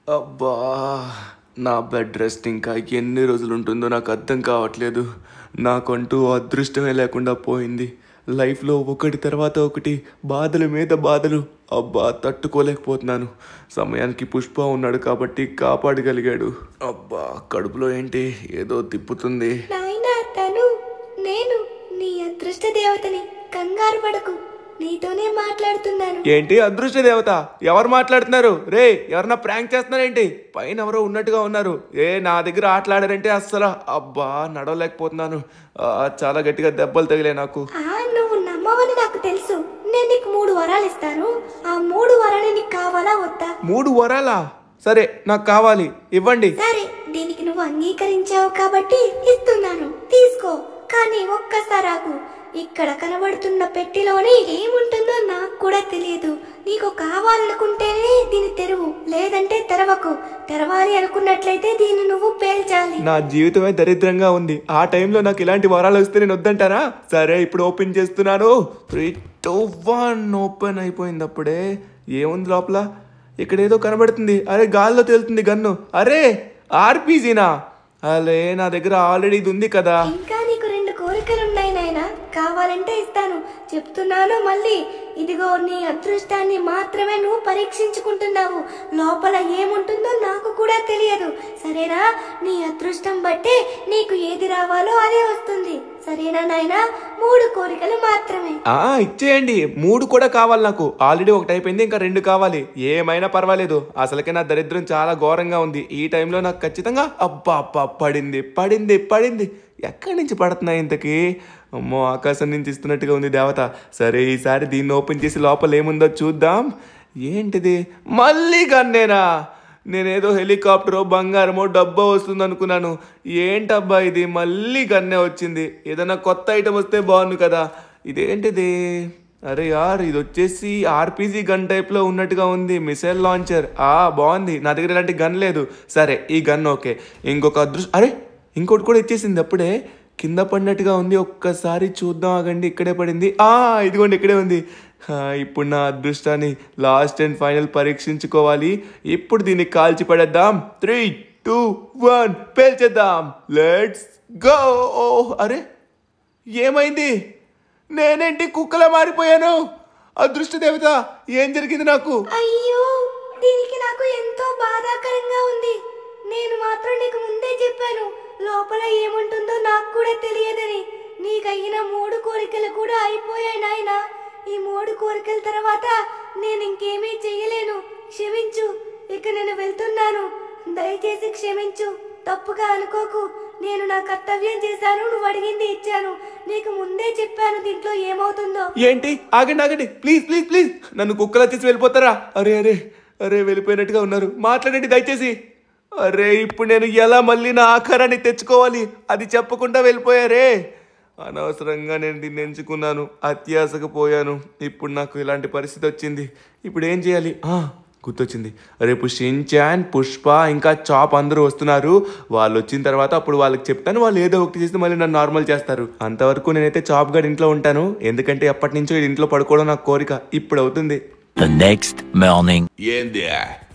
అబ్బా! నా bed rest ఇంకా ఎన్ని రోజులుంటుందో నాకు అర్థం కావట్లేదు. నాకంటూ అదృష్టమే లేకుండా పోయింది. లైఫ్‌లో ఒకటి తర్వాత ఒకటి బాధల మీద బాధలు. అబ్బా! తట్టుకోలేకపోతున్నాను. సమయానికి పుష్ప ఉన్నాడు కాబట్టి కాపాడగలిగాడు. అబ్బా! కడుపులో ఏంటి ఏదో తిప్పుతుంది. నాయనా తను నేను నీ అదృష్ట దేవతని. కంగారు పడకు, నీతోనే మాట్లాడుతున్నాను. ఏంటి అదృష్ట దేవత? ఎవరు మాట్లాడుతున్నారు? రే ఎవరన్నా ప్రాంక్ చేస్తున్నారేంటి? పైన ఎవరో ఉన్నట్టుగా ఉన్నారు. నా దగ్గర ఆటలాడారంటే అస్సలు అబ్బా నడవలేకపోతున్నాను. చాలా గట్టిగా దెబ్బలు తగిలే నాకు. నువ్వు నమ్మవని నాకు తెలుసు. నేను నీకు 3 వరాలు ఇస్తాను. ఆ 3 వరాలు నీకు కావాలా వద్దా? 3 వరాలా? సరే నాకు కావాలి, ఇవ్వండి. సరే, దీనికి నువ్వు అంగీకరించావు కాబట్టి ఇస్తున్నాను, తీసుకో. కానీ ఒక్కసారి ఆగు. ఇక్కడ కనబడుతున్న పెట్టిలోని ఏముంటుందో నాకు కూడా తెలియదు. నీకు కావాలనుకుంటేనే దీన్ని తెరువు, లేదంటే తెరవకు. తెరవాలి అనుకున్నట్లయితే దీన్ని నువ్వు పేల్చాలి. నా జీవితమే దరిద్రంగా ఉంది. ఆ టైంలో నాకు ఇలాంటి వరాలు వస్తే నేను వద్దంటారా? సరే ఇప్పుడు ఓపెన్ చేస్తున్నాను. 3, 2, 1 ఓపెన్ అయిపోయింది. అప్పుడే ఏముంది లోపల? ఇక్కడ ఏదో కనబడుతుంది. అరే గాల్లో తేలుతుంది గన్ను. అరే ఆర్పీజీనా? అలే నా దగ్గర ఆల్రెడీ ఇది ఉంది కదా. ఇంకా నీకు 2 కోరికలున్నాయి నాయనా. కావాలంటే ఇస్తాను, చెప్తున్నాను మళ్ళీ. ఇదిగో నీ అదృష్టాన్ని మాత్రమే నువ్వు పరీక్షించుకుంటున్నావు. లోపల ఏముంటుందో నాకు కూడా తెలియదు, సరేనా? నీ అదృష్టం బట్టే నీకు ఏది రావాలో అదే వస్తుంది, సరేనా నాయనా? 3 కోరికలు మాత్రమే. ఇచ్చేయండి. 3 కూడా కావాలి నాకు. ఆల్రెడీ ఒకటి అయిపోయింది, ఇంకా 2 కావాలి. ఏమైనా పర్వాలేదు. అసలుకే నా దరిద్రం చాలా ఘోరంగా ఉంది. ఈ టైంలో నాకు ఖచ్చితంగా అబ్బా అబ్బా పడింది పడింది పడింది. ఎక్కడి నుంచి పడుతున్నాయి ఇంతకీ? అమ్మో, ఆకాశం నుంచి ఇస్తున్నట్టుగా ఉంది దేవత. సరే ఈసారి దీన్ని ఓపెన్ చేసి లోపల ఏముందో చూద్దాం. ఏంటిది? మళ్ళీ గన్నేనా? నేనేదో హెలికాప్టరో బంగారమో డబ్బో వస్తుంది అనుకున్నాను. ఏంటబ్బా ఇది? మళ్ళీ గన్నే వచ్చింది. ఏదైనా కొత్త ఐటమ్ వస్తే బాగుంది కదా. ఇదేంటిది? అరే యార్, ఇది వచ్చేసి ఆర్పీజీ గన్ టైప్లో ఉన్నట్టుగా ఉంది. Missile launcher. బాగుంది. నా దగ్గర ఇలాంటి గన్ లేదు. సరే ఈ గన్ ఓకే. ఇంకొక అరే ఇంకోటి కూడా ఇచ్చేసింది. అప్పుడే కింద పడినట్టుగా ఉంది. ఒక్కసారి చూద్దాం, ఆగండి. ఇక్కడే పడింది. ఇదిగోండి ఇక్కడే ఉంది. ఇప్పుడు నా అదృష్టాన్ని లాస్ట్ అండ్ ఫైనల్ పరీక్షించుకోవాలి. ఇప్పుడు దీన్ని కాల్చి పడేద్దాం. 3, 2, 1 పేల్చేద్దాం. Let's go. అరే ఏమైంది? నేనేంటి కుక్కలా మారిపోయాను? అదృష్ట దేవత, ఏం జరిగింది నాకు? అయ్యో, దీనికి నాకు ఎంతో బాధాకరంగా ఉంది. నేను మాత్రం నీకు ముందే చెప్పాను, లోపల ఏముంటుందో నాకు కూడా తెలియదని. నీకైన 3 కోరికలు కూడా అయిపోయాయి నాయనా. ఈ 3 కోరికల తర్వాత నేను ఇంకేమీ చెయ్యలేను. క్షమించు. ఇక నేను వెళ్తున్నాను. దయచేసి క్షమించు. తప్పుగా అనుకోకు. నేను నా కర్తవ్యం చేశాను, నువ్వు అడిగింది ఇచ్చాను. నీకు ముందే చెప్పాను దీంట్లో ఏమవుతుందో. ఏంటి? ఆగండి ప్లీజ్ ప్లీజ్ ప్లీజ్. నన్ను కుక్కలా తీసి వెళ్ళిపోతారా? అరే అరే అరే వెళ్ళిపోయినట్టుగా ఉన్నారు. మాట్లాడండి దయచేసి. అరే ఇప్పుడు నేను ఎలా మళ్ళీ నా ఆకారాన్ని తెచ్చుకోవాలి? అది చెప్పకుండా వెళ్ళిపోయారే. అనవసరంగా నేను దీన్ని ఎంచుకున్నాను. అత్యాశకు పోయాను. ఇప్పుడు నాకు ఇలాంటి పరిస్థితి వచ్చింది. ఇప్పుడు ఏం చేయాలి? గుర్తొచ్చింది. రేపు షిన్చాన్, పుష్ప ఇంకా చాప్ అందరూ వస్తున్నారు. వాళ్ళు వచ్చిన తర్వాత అప్పుడు వాళ్ళకి చెప్తాను. వాళ్ళు ఏదో ఒకటి చేసి మళ్ళీ నన్ను నార్మల్ చేస్తారు. అంతవరకు నేనైతే చాప్ గడ్ ఇంట్లో ఉంటాను. ఎందుకంటే ఎప్పటి నుంచో ఈ ఇంట్లో పడుకోవడం నాకు కోరిక. ఇప్పుడు అవుతుంది. The next morning. ఏంది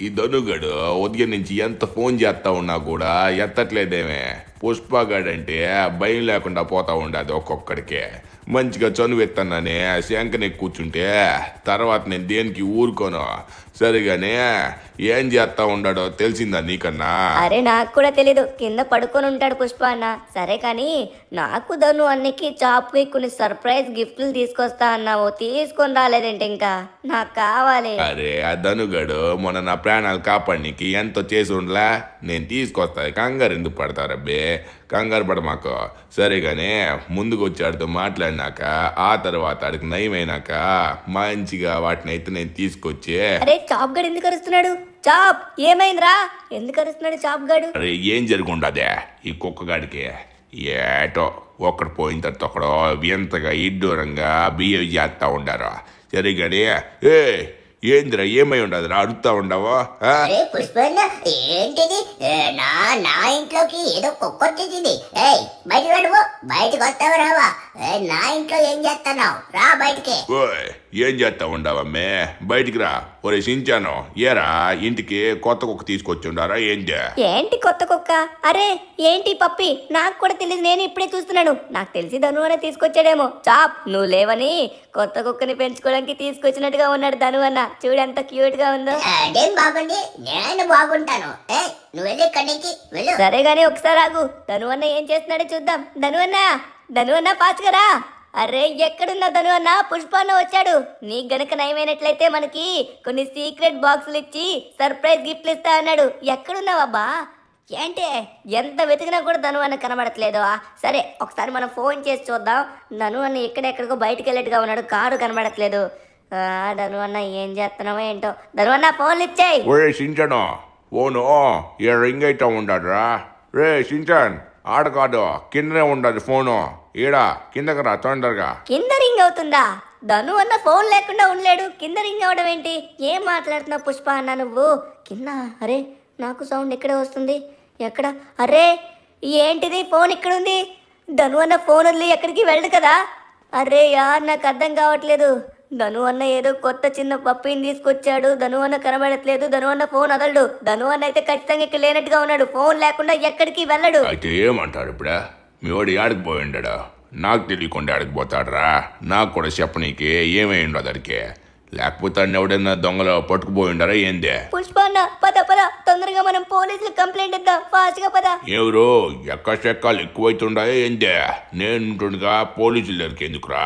ఈ ధనుగడు ఉదయం నుంచి ఎంత ఫోన్ చేస్తా ఉన్నా కూడా ఎత్తట్లేదేమే. పుష్పగాడంటే భయం లేకుండా పోతా ఉండదు. ఒక్కొక్కడికే మంచిగా చనువెత్తన్నానే శంకనే కూర్చుంటే తర్వాత నేను దేనికి ఊరుకోను. సరిగానే ఏం చేస్తా ఉన్నాడో తెలిసిందా నీకన్నా? అరే నాకు కూడా తెలీదు. కింద పడుకొని ఉంటాడు పుష్ప అన్న. సరే కానీ నాకు ధను అన్నికి చాప్కి కొన్ని సర్ప్రైజ్ గిఫ్ట్లు తీసుకొస్తా అన్నావు, తీసుకొని రాలేదేంటి? ఇంకా నాకు కావాలి. అరే ఆ ధనుగడు మొన్న నా ప్రాణాలు కాపాడనీకి ఎంతో చేసి ఉండలా. నేను తీసుకొస్తా. కంగారు ఎందుకు పడతారబ్బే? కంగారు పడ మాకు. సరేగానే ముందుకు వచ్చాడితో మాట్లాడినాక ఆ తర్వాత ఆడికి నయమైనాక మంచిగా వాటిని అయితే నేను తీసుకొచ్చి. అరే చాప్ గడు ఎందుకు అరుస్తున్నాడు? చాప్ ఏమైందిరా? ఎందుకు అరుస్తున్నాడు చాప్ గడు? అరే ఏం జరుగుండదే ఈ కుక్కగాడికి? ఏటో ఒక్కడు పోయిన తర్వాత ఒకడు ఎంతగా ఇడ్డూరంగా బిహేవ్ చేస్తా ఉండారు. సరిగానే ఏందిరా ఏమై ఉండదురా అడుగుతా ఉండవా? పుష్పన్న ఏంటిది? నా నా ఇంట్లోకి ఏదో కుక్క వచ్చేసింది. బయటకు రావు, బయటకు వస్తావా రావా? నా ఇంట్లో ఏం చేస్తున్నావు? రా బయటికి. ఏం చేస్తా ఉండవమ్మే? బయటికి రా. ఒరే సించాను ఏరా ఇంటికి కొత్త కుక్క తీసుకొచ్చుండారా ఏంటి? ఏంటి కొత్త కుక్క? అరే ఏంటి పప్పి? నాకు కూడా తెలియదు, నేను ఇప్పుడే చూస్తున్నాను. నాకు తెలిసి ధను అన్న తీసుకొచ్చాడేమో. చాప్, నువ్వు లేవని కొత్త కుక్కని పెంచుకోవడానికి తీసుకొచ్చినట్టుగా ఉన్నాడు ధను అన్న. చూడు ఎంత క్యూట్ గా ఉందో. అదేం బాగుంది, నేను బాగుంటాను. నువ్వు వెళ్ళి ఇక్కడి నుంచి వెళ్ళు. సరే గానీ ఒకసారి ఆగు. ధను అన్న ఏం చేస్తున్నాడో చూద్దాం. ధను అన్న ఫాస్ట్ గా రా. అరే ఎక్కడున్నా ధను అన్న? పుష్పన్న వచ్చాడు. నీకు గనక నయమైనట్లయితే మనకి కొన్ని సీక్రెట్ బాక్సులు ఇచ్చి సర్ప్రైజ్ గిఫ్ట్లు ఇస్తా అన్నాడు. ఎక్కడున్నావబ్బా? ఏంటి ఎంత వెతికినా కూడా ధను అన్న కనబడట్లేదు. సరే ఒకసారి మనం ఫోన్ చేసి చూద్దాం. ధను అన్న ఎక్కడెక్కడికో బయటకు వెళ్ళేట్టుగా ఉన్నాడు, కారు కనబడట్లేదు. ధను అన్న ఏం చేస్తున్నావో ఏంటో. ధను అన్న ఫోన్లు ఇచ్చాయి. ఒరే సించాను ఫోను ఏ రింగ్ అయితే ఉండదురా. రే సించాన్ ఆడ కాదు, కిందనే ఉండదు ఫోను. ఈడా కిందకి రా తొందరగా. కింద రింగ్ అవుతుందా? ధను అన్న ఫోన్ లేకుండా ఉండలేడు, కింద రింగ్ అవడం ఏంటి? ఏం మాట్లాడుతున్నావు పుష్ప అన్న నువ్వు? కింద? అరే నాకు సౌండ్ ఎక్కడే వస్తుంది. ఎక్కడ? అరే ఏంటిది? ఫోన్ ఇక్కడుంది. ధను అన్న ఫోన్ వదిలి ఎక్కడికి వెళ్ళడు కదా. అరే యార్ నాకు అర్థం కావట్లేదు. ధను అన్న ఏదో కొత్త చిన్న పప్పిని తీసుకొచ్చాడు. ధను అన్న కనబడట్లేదు. ధను అన్న ఫోన్ వదలడు. ధను అన్న అయితే ఖచ్చితంగా ఇక్కడ లేనట్టుగా ఉన్నాడు. ఫోన్ లేకుండా ఎక్కడికి వెళ్ళడు. అయితే ఏమంటాడు ఇప్పుడా? మీ వాడు ఆడికి పోయిండా? నాకు తెలియకుండా ఆడికి పోతాడరా. నాకు కూడా చెప్పనీకి ఏమైండో అతడికి. లేకపోతే ఎవడైనా దొంగలో పట్టుకుపోయిండారా ఏందే? పుష్ప అన్న పద తొందరగా మనం పోలీసులు కంప్లైంట్ ఇద్దాం. ఫాస్ట్ గా పద. ఎవరు ఎక్కచెక్కాలు ఎక్కువైతుండాయో ఏందే? నేనుంటుండగా పోలీసులు దగ్గరికి ఎందుకురా?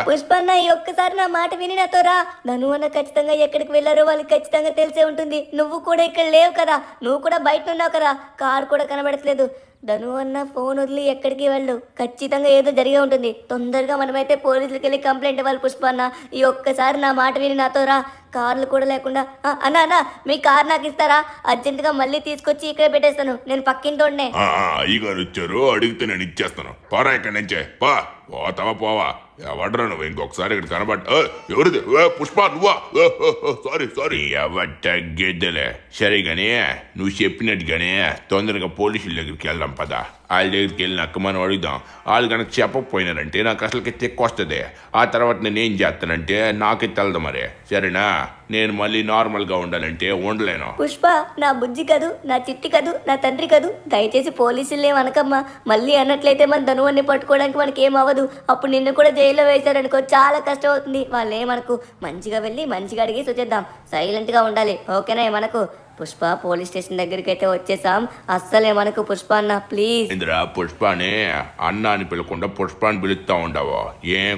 పుష్ప అన్న ఈ ఒక్కసారి నా మాట విని నాతో రా. ధను అన్న ఖచ్చితంగా ఎక్కడికి వెళ్ళారో వాళ్ళకి ఖచ్చితంగా తెలిసే ఉంటుంది. నువ్వు కూడా ఇక్కడ లేవు కదా, నువ్వు కూడా బయట ఉన్నావు కదా. కారు కూడా కనబడట్లేదు. ధను అన్న ఫోన్ వదిలి ఎక్కడికి వెళ్ళు. ఖచ్చితంగా ఏదో జరిగే ఉంటుంది. తొందరగా మనమైతే పోలీసులకి వెళ్ళి కంప్లైంట్ ఇవ్వాలి. పుష్ప అన్న ఈ ఒక్కసారి నా మాట విని నాతో రా. కార్లు కూడా లేకుండా అన్న మీ కార్ నాకు ఇస్తారా? అర్జెంటుగా మళ్ళీ తీసుకొచ్చి ఇక్కడ పెట్టేస్తాను. నేను పక్కింటోడ్నే. అయ్యగారు వచ్చారు, అడిగితే నేను ఇచ్చేస్తాను. పోరా ఇక్కడి నుంచే పా. పోవా ఎవడ్రా నువ్వు? ఇంకొకసారి ఇక్కడ కనబడ్డ ఎవరిది? పుష్ప నువ్వా? సారీ తగ్గేద్దలే. సరే గానీ నువ్వు చెప్పినట్టుగానే తొందరగా పోలీసుల దగ్గరికి వెళ్దాం పదా. వాళ్ళ దగ్గరికి వెళ్ళినాక మనం అడుగుదాం. వాళ్ళు కనుక చెప్పకపోయినారంటే నాకు అసలుకి తెక్కు వస్తుంది. ఆ తర్వాత నేను ఏం చేస్తానంటే నాకే తెలదు మరి. సరేనా? నేను మళ్ళీ నార్మల్గా ఉండాలంటే ఉండలేను. పుష్ప నా బుజ్జి కదూ, నా చిట్టి కదూ, నా తండ్రి కదూ. దయచేసి పోలీసులే అనకమ్మా. మళ్ళీ అన్నట్లయితే మన ధనువన్ని పట్టుకోవడానికి మనకి ఏం అవ్వదు. అప్పుడు నిన్ను కూడా జైల్లో వేశారనుకో చాలా కష్టం అవుతుంది. వాళ్ళు ఏమనకు. మంచిగా వెళ్ళి మంచిగా అడిగి వచ్చేద్దాం. సైలెంట్గా ఉండాలి, ఓకేనా? ఏమనకు. పుష్ప పోలీస్ స్టేషన్ దగ్గరికి అయితే వచ్చేసాం. అస్సలే మనకు పుష్ప అన్న ప్లీజ్. ఇంద్రా పుష్పాని అన్న అని పిలకుండా పుష్పాన్ని పిలుస్తా ఉండవు.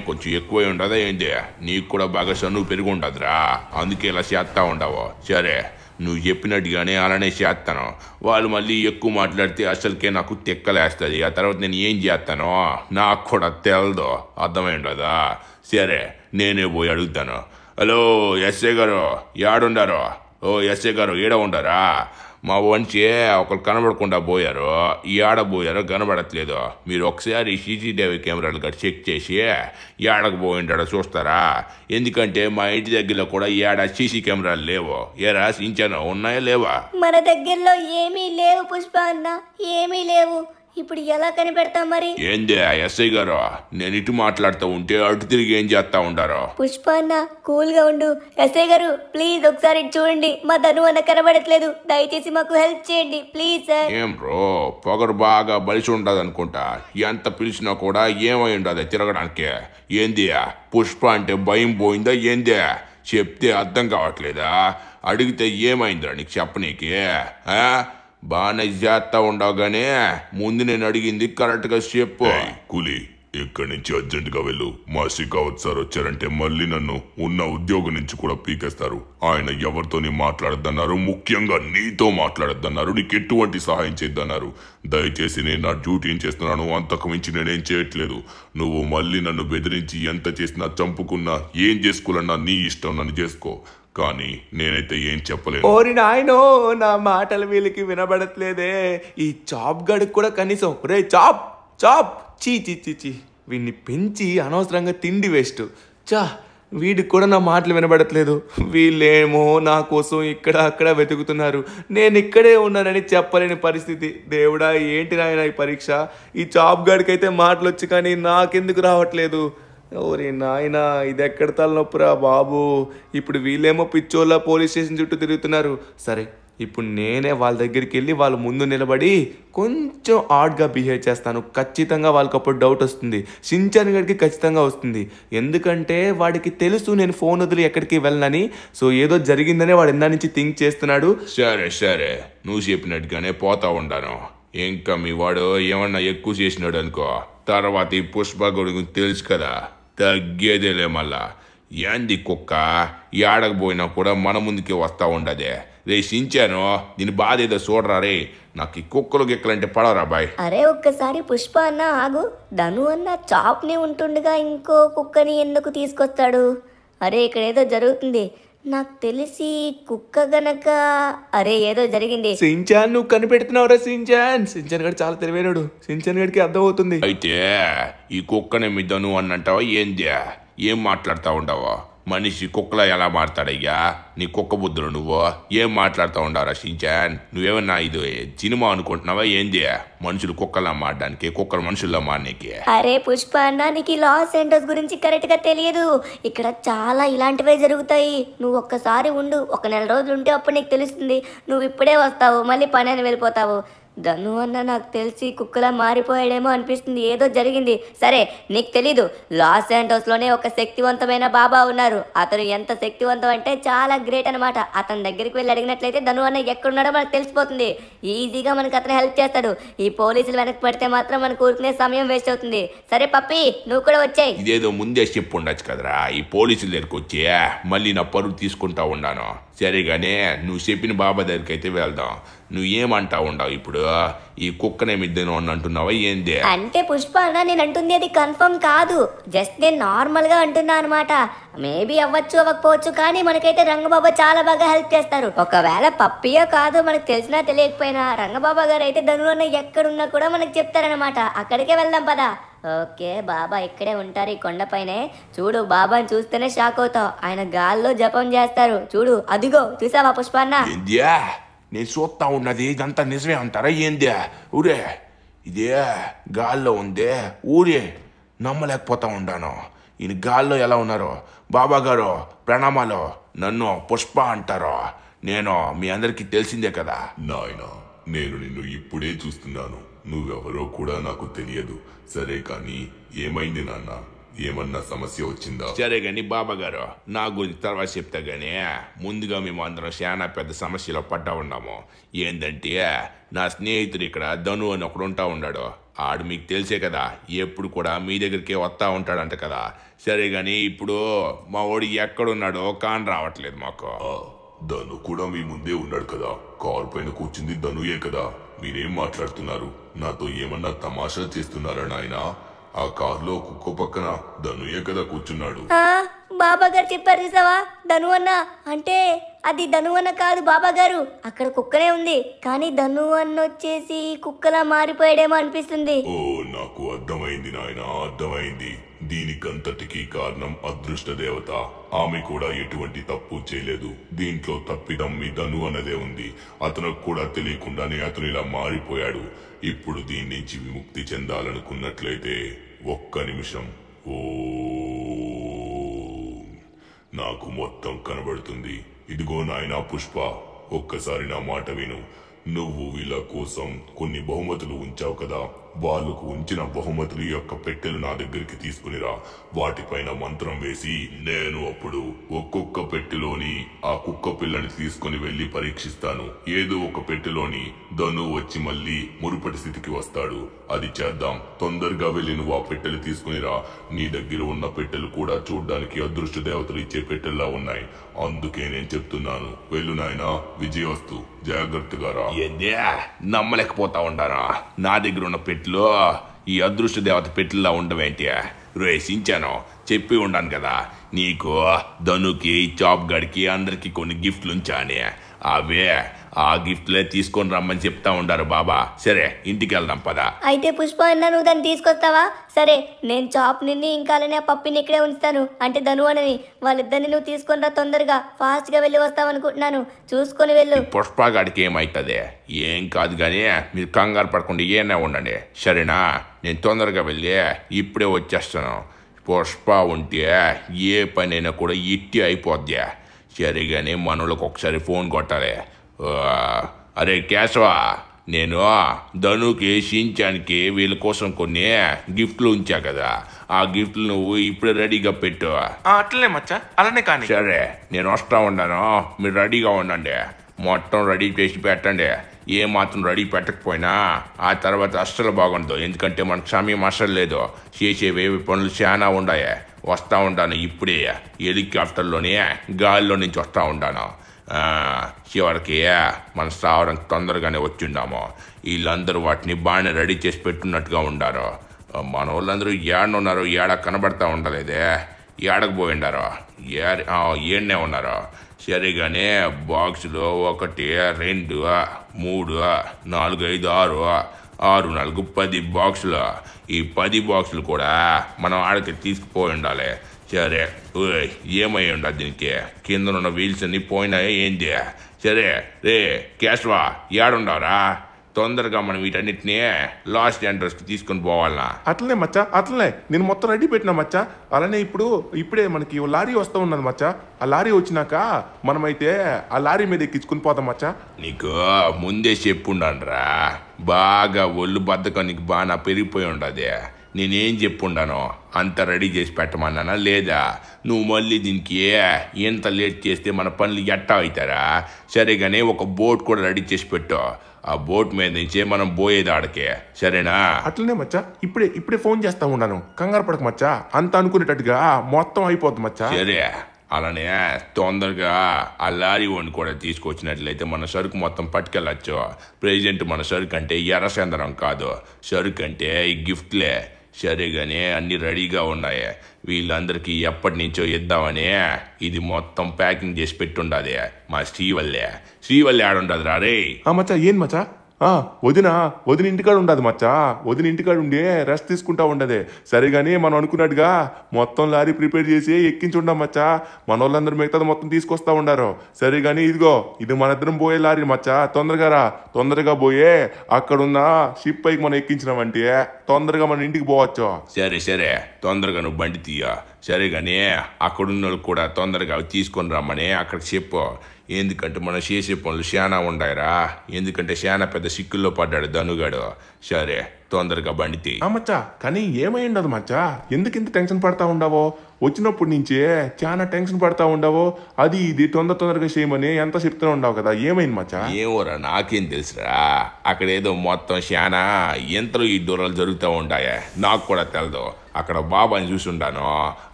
కొంచెం ఎక్కువై ఉండదా ఏంటి? నీకు కూడా బాగా సన్ను పెరిగి ఉండదురా, అందుకే ఇలా చేస్తా ఉండవు. సరే నువ్వు చెప్పినట్టుగానే అలానే చేస్తాను. వాళ్ళు మళ్ళీ ఎక్కువ మాట్లాడితే అసలుకే నాకు తెక్కలేస్తుంది. ఆ తర్వాత నేను ఏం చేస్తానో నాకు కూడా తెలదు. అర్థమైండదా? సరే నేనే పోయి అడుగుతాను. హలో ఎస్ఐ గారు యాడుండారు? ఎస్ఐ గారు ఈడ ఉండారా? మా వంచి ఒకరు కనబడకుండా పోయారు. ఏడబోయారో కనబడట్లేదు. మీరు ఒకసారి సీసీటీవీ కెమెరాలు కూడా చెక్ చేసి ఏడకు పోయింటాడో చూస్తారా? ఎందుకంటే మా ఇంటి దగ్గరలో కూడా ఏడ సీసీ కెమెరాలు లేవు. ఏరా సించాను ఉన్నాయా లేవా? మన దగ్గరలో ఏమీ లేవు పుష్ప అన్న, ఏమీ లేవు. ఇప్పుడు ఎలా కనిపెడతాం మరి? ఏంది ఎస్ఐ గారు, నేను ఇటు మాట్లాడుతూ ఉంటే అటు తిరిగి ఏం చేస్తా ఉంటారు? పుష్ప అన్న కూల్ గా ఉండు. ఎస్ఐ గారు ప్లీజ్ ఒకసారి చూడండి. మా ధను అన్న కనబడట్లేదు. దయచేసి మాకు హెల్ప్ చేయండి ప్లీజ్ సార్. ఏం బ్రో పొగరు బాగా బలిసి ఉండదు అనుకుంటా. ఎంత పిలిచినా కూడా ఏమై ఉండదు తిరగడానికి. ఏంది పుష్ప అంటే భయం పోయిందా ఏంది? చెప్తే అర్థం కావట్లేదా? అడిగితే ఏమైందిరా నీకు చెప్పనీకి? బాగానే చేస్తా ఉండవు గానీ ముందు నేను అడిగింది కరెక్ట్గా చెప్పు. కూలీ ఇక్కడి నుంచి అర్జెంటుగా వెళ్ళు. మా షికావత్ సార్ వచ్చారంటే మళ్ళీ నన్ను ఉన్న ఉద్యోగం నుంచి కూడా పీకేస్తారు. ఆయన ఎవరితోని మాట్లాడద్దన్నారు, ముఖ్యంగా నీతో మాట్లాడద్దన్నారు, నీకు ఎటువంటి సహాయం చేద్దన్నారు. దయచేసి నేను నా డ్యూటీ చేస్తున్నాను, అంతకు మించి నేనేం చేయట్లేదు. నువ్వు మళ్ళీ నన్ను బెదిరించి ఎంత చేసినా చంపుకున్నా ఏం చేసుకోవాలన్నా నీ ఇష్టం, నన్ను చేసుకో. కానీ నేనైతే ఏం చెప్పలేను. ఓరి నాయనో నా మాటలు వీళ్ళకి వినబడట్లేదే. ఈ చాప్ గడికి కూడా కనీసం రే చాప్ చాప్ చీ చీ చీ చీ వీడిని పెంచి అనవసరంగా తిండి వేస్ట్. వీడికి కూడా నా మాటలు వినబడట్లేదు. వీళ్ళేమో నా కోసం ఇక్కడ అక్కడ వెతుకుతున్నారు. నేను ఇక్కడే ఉన్నానని చెప్పలేని పరిస్థితి. దేవుడా ఏంటి నాయన ఈ పరీక్ష? ఈ చాప్ గడికైతే మాటలు వచ్చి కానీ నాకెందుకు రావట్లేదు? ఓరే నాయనా, ఇది ఎక్కడ తలనొప్పురా బాబు. ఇప్పుడు వీళ్ళేమో పిచ్చోళ్ళ పోలీస్ స్టేషన్ చుట్టూ తిరుగుతున్నారు. సరే, ఇప్పుడు నేనే వాళ్ళ దగ్గరికి వెళ్ళి వాళ్ళ ముందు నిలబడి కొంచెం ఆడ్గా బిహేవ్ చేస్తాను. ఖచ్చితంగా వాళ్ళకి అప్పుడు డౌట్ వస్తుంది. షించాన్ గడికి ఖచ్చితంగా వస్తుంది. ఎందుకంటే వాడికి తెలుసు నేను ఫోన్ వదిలి ఎక్కడికి వెళ్ళనని. సో ఏదో జరిగిందనే వాడు ఎందా నుంచి థింక్ చేస్తున్నాడు. సరే సరే, నువ్వు చెప్పినట్టుగానే పోతా ఉంటాను. ఇంకా మీ వాడు ఏమన్నా ఎక్కువ చేసినాడు అనుకో, తర్వాత ఈ పుష్ప గురించి తెలుసు కదా, తగ్గేదేలే మళ్ళా. ఏంది కుక్క ఏడకపోయినా కూడా మన ముందుకే వస్తా ఉండదే. రే షించాను, దీని బాధ ఏదో చూడరా రే. నాకు ఈ కుక్కలు గిక్కలంటే పడవరా బాయ్. అరే ఒక్కసారి పుష్ప అన్న ఆగు. ధను అన్న చాప్ని ఉంటుండగా ఇంకో కుక్కని ఎందుకు తీసుకొస్తాడు? అరే ఇక్కడ ఏదో జరుగుతుంది. నాకు తెలిసి కుక్క గనక అరే ఏదో జరిగింది. షించాన్ నువ్వు కనిపెడుతున్నావురా షించాన్. షించాన్ గడు చాలా తెలివైనడు. షించాన్ గడికి అర్థం అవుతుంది. అయితే ఈ కుక్కనే మిద్దను అన్నంటావా ఏంది? ఏం మాట్లాడుతూ ఉండవా? మనిషి కుక్కలా ఎలా మాట్లాడయ్యా? నీ కుక్క బుద్ధులు నువ్వు ఏం మాట్లాడుతూ ఉండవరా షించాన్? నువ్వేమన్నా ఇది సినిమా అనుకుంటున్నావా ఏంది? మనుషులు కుక్కలా మారడానికి, కుక్కలు మనుషుల్లా మారడానికి. అరే పుష్ప అన్న, నీకు లాస్ ఏంజల్స్ గురించి కరెక్ట్ గా తెలియదు. ఇక్కడ చాలా ఇలాంటివే జరుగుతాయి. నువ్వు ఒక్కసారి ఉండు, ఒక నెల రోజులు ఉంటే అప్పుడు నీకు తెలుస్తుంది. నువ్వు ఇప్పుడే వస్తావు, మళ్ళీ పని అని వెళ్ళిపోతావు. ధను అన్న నాకు తెలిసి కుక్కలా మారిపోయాడేమో అనిపిస్తుంది. ఏదో జరిగింది. సరే నీకు తెలీదు, లాస్ ఏంజల్స్ లోనే ఒక శక్తివంతమైన బాబా ఉన్నారు. అతను ఎంత శక్తివంతం అంటే చాలా గ్రేట్ అనమాట. అతని దగ్గరికి వెళ్ళి అడిగినట్లయితే ధను అన్న ఎక్కడున్నాడో మనకు తెలిసిపోతుంది. ఈజీగా మనకు అతను హెల్ప్ చేస్తాడు. ఈ పోలీసులు వెనక్కి పడితే మాత్రం మనకు ఊరుకునే సమయం వేస్ట్ అవుతుంది. సరే పప్పి, నువ్వు కూడా వచ్చాయి. ఇదేదో ముందే చెప్పు ఉండొచ్చు కదరా. ఈ పోలీసుల దగ్గరికి వచ్చి మళ్ళీ నా పరువు తీసుకుంటా ఉన్నాను. సరేగానే నువ్వు చెప్పిన బాబా దగ్గరికి అయితే వెళ్దాం. నువ్వు ఏమంటా ఉండవు ఇప్పుడు? ఈ కుక్కనే మిద్దెను అని అంటున్నావా ఏంది? అంటే పుష్ప అన్న, నేను అంటుంది అది కన్ఫర్మ్ కాదు. జస్ట్ నేను నార్మల్ గా అంటున్నా అనమాట. మేబీ అవ్వచ్చు అవ్వకపోవచ్చు, కానీ మనకైతే రంగబాబా చాలా బాగా హెల్ప్ చేస్తారు. ఒకవేళ పప్పియో కాదు మనకు తెలిసినా తెలియకపోయినా రంగబాబా గారు అయితే ధను అన్న ఎక్కడున్నా కూడా మనకు చెప్తారనమాట. అక్కడికే వెళ్దాం పదా. ఓకే, బాబా ఇక్కడే ఉంటారు ఈ కొండపైనే. చూడు, బాబాని చూస్తేనే షాక్ అవుతావు. ఆయన గాల్లో జపం చేస్తారు. చూడు, అదిగో చూసావా పుష్ప అన్న? ఏంద్యా నేను చూస్తా ఉన్నది ఇదంతా నిజమే అంటారా ఏంద్యా? ఊరే ఇదే గాల్లో ఉందే, ఊరే నమ్మలేకపోతా ఉండాను. ఈయన గాల్లో ఎలా ఉన్నారు? బాబా గారు ప్రణామాలు. నన్ను పుష్ప అంటారు. నేను మీ అందరికీ తెలిసిందే కదా. నాయనా, నేను నిన్ను ఇప్పుడే చూస్తున్నాను. నువ్వెవరో కూడా నాకు తెలియదు. సరే కానీ ఏమైంది నాన్న? ఏమన్నా సమస్య వచ్చిందా? సరే గాని బాబా గారు, నా గురించి తర్వాత చెప్తా గానీ ముందుగా మేము అందరం చాలా పెద్ద సమస్యలో పడ్డా ఉన్నాము. ఏంటంటే నా స్నేహితుడు ఇక్కడ ధను అని ఒకడు ఉంటా ఉన్నాడు. ఆడు మీకు తెలిసే కదా, ఎప్పుడు కూడా మీ దగ్గరికే వస్తా ఉంటాడంట కదా. సరే గాని ఇప్పుడు మా వాడు ఎక్కడున్నాడో కాని రావట్లేదు మాకు. ధను కూడా మీ ముందే ఉన్నాడు కదా. కారు పైన కూర్చుంది ధనుయే కదా. మీరేం మాట్లాడుతున్నారు? నాతో ఏమన్నా తమాషా చేస్తున్నారా నాయనా? ఆ కారులో కుక్క పక్కన ధనుయే కదా కూర్చున్నాడు. బాబా గారు చెప్పారు చూసావా, ధను అన్న అంటే అది ధను అన్న కాదు బాబా గారు. అక్కడ కుక్కనే ఉంది, కానీ ధను అన్న వచ్చేసి కుక్కలా మారిపోయాడేమో అనిపిస్తుంది. ఓ, నాకు అర్థమైంది నాయనా, అర్థమైంది. దీనికంతటికి కారణం అదృష్ట దేవత. ఆమె కూడా ఎటువంటి తప్పు చేయలేదు. దీంట్లో తప్పిదం మీ ధను అన్నదే ఉంది. అతనికి కూడా తెలియకుండానే అతను ఇలా మారిపోయాడు. ఇప్పుడు దీని నుంచి విముక్తి చెందాలనుకున్నట్లయితే ఒక్క నిమిషం. ఓ, నాకు మొత్తం కనబడుతుంది. ఇదిగో నాయనా పుష్ప, ఒక్కసారి నా మాట విను. నువ్వు వీళ్ళ కోసం కొన్ని బహుమతులు ఉంచావు కదా. వాళ్ళకు ఉంచిన బహుమతుల యొక్క పెట్టెలు నా దగ్గరికి తీసుకునిరా. వాటిపైన మంత్రం వేసి నేను అప్పుడు ఒక్కొక్క పెట్టెలోని ఆ కుక్క పిల్లని తీసుకుని వెళ్లి పరీక్షిస్తాను. ఏదో ఒక పెట్టెలోని ధను వచ్చి మళ్ళీ మురుపటి స్థితికి వస్తాడు. అది చేద్దాం. తొందరగా వెళ్లి నువ్వు ఆ పెట్టెలు తీసుకునిరా. నీ దగ్గర ఉన్న పెట్టెలు కూడా చూడ్డానికి అదృష్ట దేవతలు ఇచ్చే పెట్టెల్లా ఉన్నాయి. అందుకే నేను చెప్తున్నాను, వెళ్ళు నాయనా. విజయవస్తు. జాగ్రత్తగా రా. నమ్మలేకపోతా ఉండారా? నా దగ్గర ఉన్న పెట్లో ఈ అదృష్ట దేవత పెట్టిలా ఉండవేంటి? రేసించాను, చెప్పి ఉండాను కదా నీకు. ధనుకి, చాప్ గడికి అందరికి కొన్ని గిఫ్ట్లు ఉంచాని. అవే ఆ గిఫ్ట్లే తీసుకొని రమ్మని చెప్తా ఉండారు బాబా. సరే ఇంటికి వెళ్దాం పదా. అయితే పుష్ప అన్న నువ్వు దాన్ని తీసుకొస్తావా? సరే, నేను చాప్ నిన్ని ఇంకా అలానే ఆ పప్పిని ఇక్కడే ఉంచుతాను. అంటే ధను అని వాళ్ళిద్దరిని నువ్వు తీసుకొని రా. తొందరగా ఫాస్ట్ గా వెళ్ళి వస్తావనుకుంటున్నాను. చూసుకొని వెళ్ళు. పుష్ప గాడికి ఏమైతుంది? ఏం కాదు కానీ మీరు కంగారు పడకుండా ఏనే ఉండండి, సరేనా? నేను తొందరగా వెళ్ళి ఇప్పుడే వచ్చేస్తాను. పుష్ప ఉంటే ఏ పనైనా కూడా ఇట్టి అయిపోద్ది. సరిగానే మనోళ్ళకి ఒకసారి ఫోన్ కొట్టాలి. అరే కేశవ, నేను ధనుకి షించానికి వీళ్ళ కోసం కొన్ని గిఫ్ట్లు ఉంచా కదా, ఆ గిఫ్ట్లు నువ్వు ఇప్పుడే రెడీగా పెట్టు. అట్లనే మచ్చా, అలానే కానీ. సరే, నేను వస్తా ఉన్నాను, మీరు రెడీగా ఉండండి. మొత్తం రెడీ చేసి పెట్టండి. ఏ మాత్రం రెడీ పెట్టకపోయినా ఆ తర్వాత అస్సలు బాగుండదు. ఎందుకంటే మనకు సమయం అస్సలు లేదు. చేసేవేవి పనులు చాలా ఉన్నాయి. వస్తూ ఉంటాను ఇప్పుడే, హెలికాప్టర్లోనే గాలిలో నుంచి వస్తూ ఉంటాను. చివరికి మన స్థావరం తొందరగానే వచ్చిండాము. వీళ్ళందరూ వాటిని బాగానే రెడీ చేసి పెట్టున్నట్టుగా ఉండారు. మన వాళ్ళందరూ ఏడున్నారు, ఏడ కనబడతా ఉండలేదే, ఏడకు పోయిండారు, ఏడనే ఉన్నారు. సరిగానే బాక్సులు 1 2 3 4 5 6 4 10 బాక్సులు. ఈ 10 బాక్సులు కూడా మనం ఆడికి తీసుకుపోయి ఉండాలి. సరే, ఏమై ఉండాలి దీనికి? కింద ఉన్న వీల్స్ అన్ని పోయినాయా ఏంటి? సరే రే కేశవ, ఏడుండవరా? తొందరగా మనం వీటన్నిటిని లాస్ట్ ఎంట్రస్కి తీసుకొని పోవాలా? అట్లనే మచ్చా, అట్లనే నేను మొత్తం రెడీ పెట్టినా మచ్చా. అలానే ఇప్పుడే మనకి లారీ వస్తూ ఉన్నది మచ్చా. ఆ లారీ వచ్చినాక మనమైతే ఆ లారీ మీద ఎక్కించుకుని పోతాం మచ్చా. నీకు ముందే చెప్పుండానురా, బాగా ఒళ్ళు బద్దకం నీకు బాగా పెరిగిపోయి ఉండదు. నేనేం చెప్పుండాను, అంత రెడీ చేసి పెట్టమన్నానా లేదా? నువ్వు మళ్ళీ దీనికి ఎంత లేట్ చేస్తే మన పనులు ఎట్టా అవుతారా? సరేగానే ఒక బోట్ కూడా రెడీ చేసి పెట్టు. ఆ బోట్ మీద నుంచే మనం పోయేది ఆడకే, సరేనా? అట్లనే మచ్చా, ఇప్పుడే ఫోన్ చేస్తా ఉన్నాను. కంగారు పడక మచ్చా, అంత అనుకునేటట్టుగా మొత్తం అయిపోద్ది మచ్చా. సరే, అలానే తొందరగా ఆ లారీ వాడిని కూడా తీసుకొచ్చినట్లయితే మన సరుకు మొత్తం పట్టుకెళ్ళచ్చు. ప్రెజెంట్ మన సరుకు అంటే ఎర్రచందనం కాదు, సరుకు అంటే ఈ గిఫ్ట్లే. సరేగానే అన్ని రెడీగా ఉన్నాయి. వీళ్ళందరికీ ఎప్పటి నుంచో ఇద్దామని ఇది మొత్తం ప్యాకింగ్ చేసి పెట్టుండది మా శ్రీవల్లి ఆడుండదు రా రే. మచ్చా, ఏం మచ్చా? వదిన ఇంటికాడ ఉండదు మచ్చా. వదిన ఇంటికాడ ఉండే రెస్ట్ తీసుకుంటా ఉండదే. సరిగానే మనం అనుకున్నట్టుగా మొత్తం లారీ ప్రిపేర్ చేసి ఎక్కించి ఉండం మచ్చా. మన వాళ్ళందరూ మిగతాది మొత్తం తీసుకొస్తా ఉండారు. సరిగానే ఇది మన ఇద్దరం పోయే లారీ మచ్చా. తొందరగా పోయే అక్కడున్న షిప్ పైకి మనం ఎక్కించినామంటే తొందరగా మన ఇంటికి పోవచ్చు. సరే, తొందరగా నువ్వు బండి తీయ. సరేగానే అక్కడున్న వాళ్ళు కూడా తొందరగా తీసుకొని రమ్మని అక్కడికి చెప్పు. ఎందుకంటే మనం చేసే పనులు చాలా ఉన్నాయిరా. ఎందుకంటే చాలా పెద్ద సిక్కుల్లో పడ్డాడు ధనుగాడు. సరే, తొందరగా బండి తీ. మచ్చా, కానీ ఏమై ఉండదు మచ్చా. ఎందుకు ఇంత టెన్షన్ పడతా ఉండవో? వచ్చినప్పటి నుంచే చాలా టెన్షన్ పడతా ఉండవో. అది ఇది తొందరగా చేయమని ఎంత చెప్తూనే ఉండవు కదా, ఏమైంది మచ్చా? ఏమోరా, నాకేం తెలుసురా. అక్కడ ఏదో మొత్తం చాలా ఎంతలో ఈ దూరాలు జరుగుతూ ఉంటాయా, నాకు కూడా తెలదు. అక్కడ బాబాని చూసుంటాను,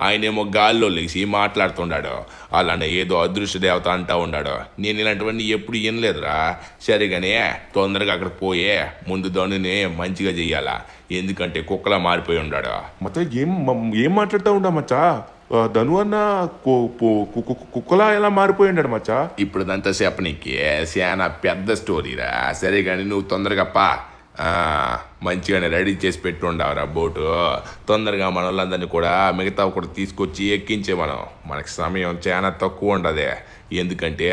ఆయనేమో గాల్లో లేచి మాట్లాడుతుండాడు. అలానే ఏదో అదృశ్య దేవత అంటా ఉన్నాడు. నేను ఇలాంటివన్నీ ఎప్పుడు వినలేదురా. సరిగానే తొందరగా అక్కడ పోయే ముందు ధనుని మంచిగా చెయ్యాలా. ఎందుకంటే కుక్కలా మారిపోయి ఉన్నాడు. మచ్చా, ఏం మాట్లాడుతూ ఉండా మచ్చా? ధను అన్న కుక్కలా ఎలా మారిపోయి ఉన్నాడు మచ్చా? ఇప్పుడు అదంతా చెప్పనీకి చాలా పెద్ద స్టోరీరా. సరే కానీ నువ్వు తొందరగా మంచిగానే రెడీ చేసి పెట్టుండవరా బోటు. తొందరగా మన వాళ్ళందరినీ కూడా మిగతా కూడా తీసుకొచ్చి ఎక్కించే. మనకి సమయం చాలా తక్కువ ఉండదే. ఎందుకంటే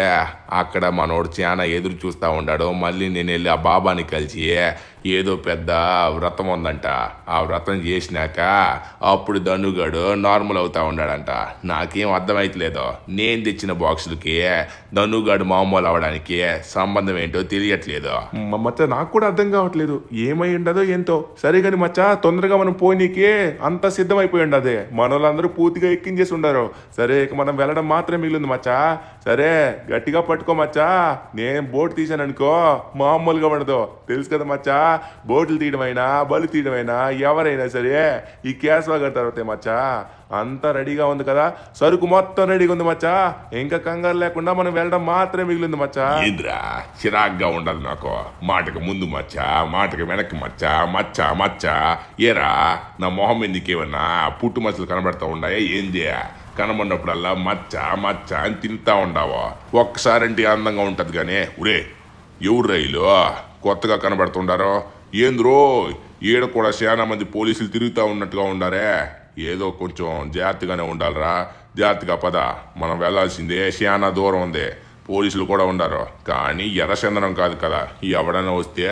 అక్కడ మనోడు చాలా ఎదురు చూస్తూ ఉన్నాడు. మళ్ళీ నేను వెళ్ళి ఆ బాబాని కలిసి ఏదో పెద్ద వ్రతం ఉందంట, ఆ వ్రతం చేసినాక అప్పుడు ధనుగాడు నార్మల్ అవుతా ఉన్నాడంట. నాకేం అర్థమైతలేదు. నేను తెచ్చిన బాక్సులకి ధనుగాడు మామూలు అవడానికి సంబంధం ఏంటో తెలియట్లేదు మచ్చా. నాకు కూడా అర్థం కావట్లేదు, ఏమై ఉండదో ఏంటో. సరే కానీ మచ్చా, తొందరగా మనం పోనీకి అంత సిద్ధమైపోయి ఉండదే. మన వాళ్ళందరూ పూర్తిగా ఎక్కించేసి ఉండారు. సరే, ఇక మనం వెళ్ళడం మాత్రమే మిగిలింది మచ్చా. సరే, గట్టిగా పట్టుకో మచ్చా. నేను బోట్ తీసాను అనుకో, మామూలుగా ఉండదు. తెలుసు కదా మచ్చా, బోట్లు తీయడమైనా బలు తీయడమైనా ఎవరైనా సరే ఈ కేశవ గారి తర్వాతే మచ్చా. అంతా రెడీగా ఉంది కదా, సరుకు మొత్తం రెడీగా ఉంది మచ్చా. ఇంకా కంగారు లేకుండా మనం వెళ్ళడం మాత్రమే మిగిలింది మచ్చా. ఏంద్రా చిరాగ్గా ఉండదు నాకు. మాటకు ముందు మచ్చా, మాటకు వెనక్కి మచ్చా. ఏరా, నా మొహం ఎందుకేమన్నా పుట్టు మచ్చలు కనబడతా ఉన్నాయా ఏంది? కనబడినప్పుడల్లా మచ్చ అని తింటా ఉండవా? ఒక్కసారంటే అందంగా ఉంటది కానీ. ఉరే, ఎవరు రైలు కొత్తగా కనబడుతుండారో ఏంద్రో? ఈడ కూడా చాలా మంది పోలీసులు తిరుగుతూ ఉన్నట్టుగా ఉండారే. ఏదో కొంచెం జాగ్రత్తగానే ఉండాలిరా. జాగ్రత్తగా పద, మనం వెళ్లాల్సిందే, చాలా దూరం ఉంది. పోలీసులు కూడా ఉండారు, కానీ ఎర్రచందనం కాదు కదా. ఎవడన్నా వస్తే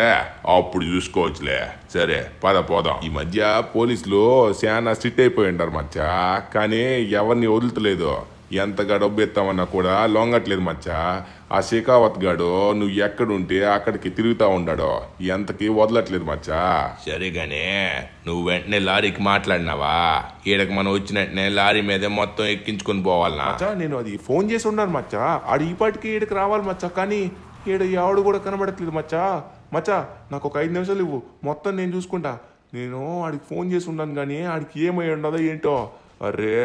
అప్పుడు చూసుకోవచ్చులే. సరే పద పోదాం. ఈ మధ్య పోలీసులు చాలా స్ట్రిక్ట్ అయిపోయి ఉంటారు మచ్చా, కానీ ఎవరిని వదులుతలేదు. ఎంతగా డబ్బు ఎత్తామన్నా కూడా లొంగట్లేదు మచ్చా. ఆ షెకావత్ గాడు నువ్వు ఎక్కడుంటే అక్కడికి తిరుగుతా ఉన్నాడు, ఎంతకి వదలట్లేదు మచ్చా. సరేగానే నువ్వు వెంటనే లారీకి మాట్లాడినావా? ఈడకి మనం వచ్చిన వెంటనే లారీ మీదే మొత్తం ఎక్కించుకొని పోవాలనా? మచ్చా నేను అది ఫోన్ చేసి ఉన్నాను మచ్చా, ఆడు ఈ పాటికి ఈడకి రావాలి మచ్చా, కానీ ఈడ ఎవడు కూడా కనబడట్లేదు మచ్చా. మచ్చా నాకు ఒక 5 నిమిషాలు ఇవ్వు, మొత్తం నేను చూసుకుంటా. నేను ఆడికి ఫోన్ చేసి ఉన్నాను, కానీ ఆడికి ఏమై ఉండదో ఏంటో. అరే